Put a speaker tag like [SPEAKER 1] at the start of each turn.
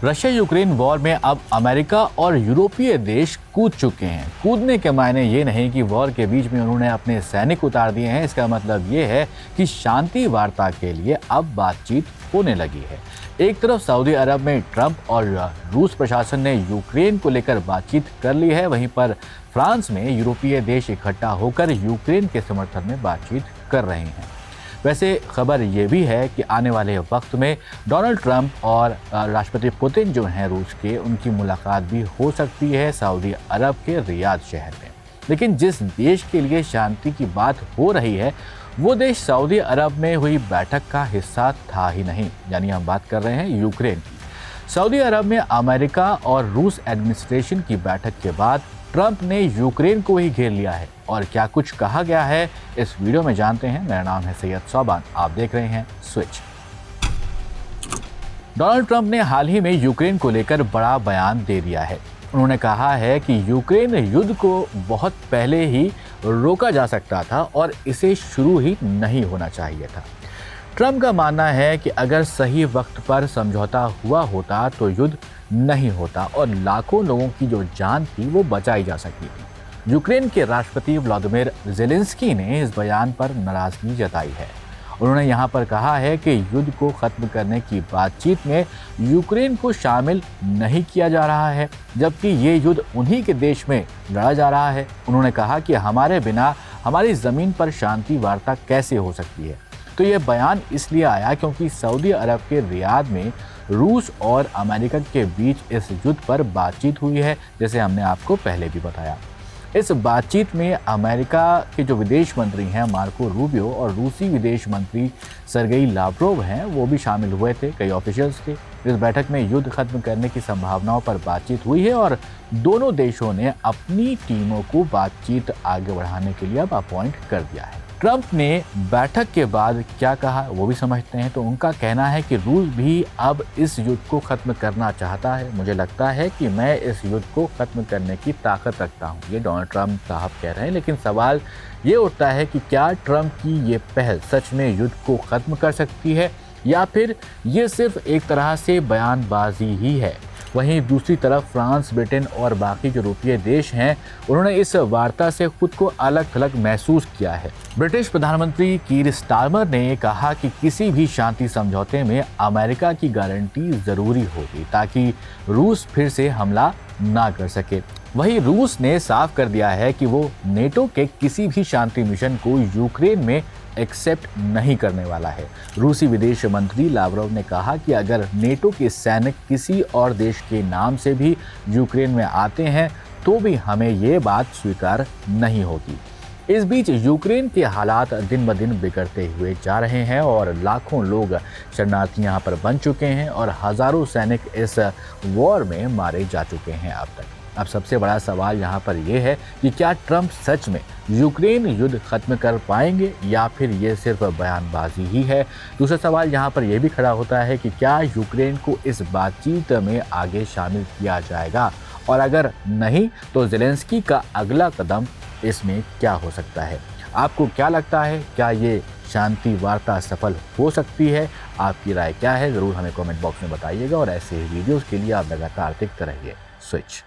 [SPEAKER 1] Russia Ukraine war में अब America और यूरोपीय देश कूद चुके हैं। कूदने के मायने ये नहीं कि वॉर के बीच में उन्होंने अपने सैनिक उतार दिए हैं। इसका मतलब ये है कि शांति वार्ता के लिए अब बातचीत होने लगी है। एक तरफ सऊदी अरब में ट्रंप और रूस प्रशासन ने यूक्रेन को लेकर बातचीत कर ली है, वहीं पर फ्रांस में यूरोपीय देश इकट्ठा होकर यूक्रेन के समर्थन में बातचीत कर रहे हैं। वैसे खबर ये भी है कि आने वाले वक्त में डोनाल्ड ट्रंप और राष्ट्रपति पुतिन जो हैं रूस के, उनकी मुलाकात भी हो सकती है सऊदी अरब के रियाद शहर में। लेकिन जिस देश के लिए शांति की बात हो रही है वो देश सऊदी अरब में हुई बैठक का हिस्सा था ही नहीं, यानी हम बात कर रहे हैं यूक्रेन की। सऊदी अरब में अमेरिका और रूस एडमिनिस्ट्रेशन की बैठक के बाद ट्रंप ने यूक्रेन को ही घेर लिया है और क्या कुछ कहा गया है इस वीडियो में जानते हैं। मेरा नाम है सैयद सोबान, आप देख रहे हैं स्विच। डोनाल्ड ट्रंप ने हाल ही में यूक्रेन को लेकर बड़ा बयान दे दिया है। उन्होंने कहा है कि यूक्रेन युद्ध को बहुत पहले ही रोका जा सकता था और इसे शुरू ही नहीं होना चाहिए था। ट्रंप का मानना है कि अगर सही वक्त पर समझौता हुआ होता तो युद्ध नहीं होता और लाखों लोगों की जो जान थी वो बचाई जा सकती थी। यूक्रेन के राष्ट्रपति व्लादिमीर ज़ेलेंस्की ने इस बयान पर नाराजगी जताई है। उन्होंने यहाँ पर कहा है कि युद्ध को ख़त्म करने की बातचीत में यूक्रेन को शामिल नहीं किया जा रहा है, जबकि ये युद्ध उन्हीं के देश में लड़ा जा रहा है। उन्होंने कहा कि हमारे बिना हमारी ज़मीन पर शांति वार्ता कैसे हो सकती है। तो ये बयान इसलिए आया क्योंकि सऊदी अरब के रियाद में रूस और अमेरिका के बीच इस युद्ध पर बातचीत हुई है, जैसे हमने आपको पहले भी बताया। इस बातचीत में अमेरिका के जो विदेश मंत्री हैं मार्को रूबियो और रूसी विदेश मंत्री सर्गेई लावरोव हैं, वो भी शामिल हुए थे, कई ऑफिशियल्स थे। इस बैठक में युद्ध खत्म करने की संभावनाओं पर बातचीत हुई है और दोनों देशों ने अपनी टीमों को बातचीत आगे बढ़ाने के लिए अब अपॉइंट कर दिया है। ट्रंप ने बैठक के बाद क्या कहा वो भी समझते हैं। तो उनका कहना है कि रूस भी अब इस युद्ध को ख़त्म करना चाहता है। मुझे लगता है कि मैं इस युद्ध को ख़त्म करने की ताकत रखता हूँ, ये डोनाल्ड ट्रंप साहब कह रहे हैं। लेकिन सवाल ये उठता है कि क्या ट्रंप की ये पहल सच में युद्ध को ख़त्म कर सकती है या फिर ये सिर्फ एक तरह से बयानबाजी ही है। वहीं दूसरी तरफ फ्रांस, ब्रिटेन और बाकी जो यूरोपीय देश हैं, उन्होंने इस वार्ता से खुद को अलग थलग महसूस किया है। ब्रिटिश प्रधानमंत्री कीर स्टारमर ने कहा कि किसी भी शांति समझौते में अमेरिका की गारंटी ज़रूरी होगी ताकि रूस फिर से हमला ना कर सके। वहीं रूस ने साफ कर दिया है कि वो नेटो के किसी भी शांति मिशन को यूक्रेन में एक्सेप्ट नहीं करने वाला है। रूसी विदेश मंत्री लावरोव ने कहा कि अगर नेटो के सैनिक किसी और देश के नाम से भी यूक्रेन में आते हैं तो भी हमें ये बात स्वीकार नहीं होगी। इस बीच यूक्रेन के हालात दिन ब दिन बिगड़ते हुए जा रहे हैं और लाखों लोग शरणार्थी यहाँ पर बन चुके हैं और हज़ारों सैनिक इस वॉर में मारे जा चुके हैं अब तक। अब सबसे बड़ा सवाल यहाँ पर यह है कि क्या ट्रंप सच में यूक्रेन युद्ध खत्म कर पाएंगे या फिर ये सिर्फ बयानबाजी ही है। दूसरा सवाल यहाँ पर यह भी खड़ा होता है कि क्या यूक्रेन को इस बातचीत में आगे शामिल किया जाएगा और अगर नहीं तो ज़ेलेंस्की का अगला कदम इसमें क्या हो सकता है। आपको क्या लगता है, क्या ये शांति वार्ता सफल हो सकती है? आपकी राय क्या है ज़रूर हमें कमेंट बॉक्स में बताइएगा और ऐसे ही वीडियोज़ के लिए आप लगातार देखते रहिए स्विच।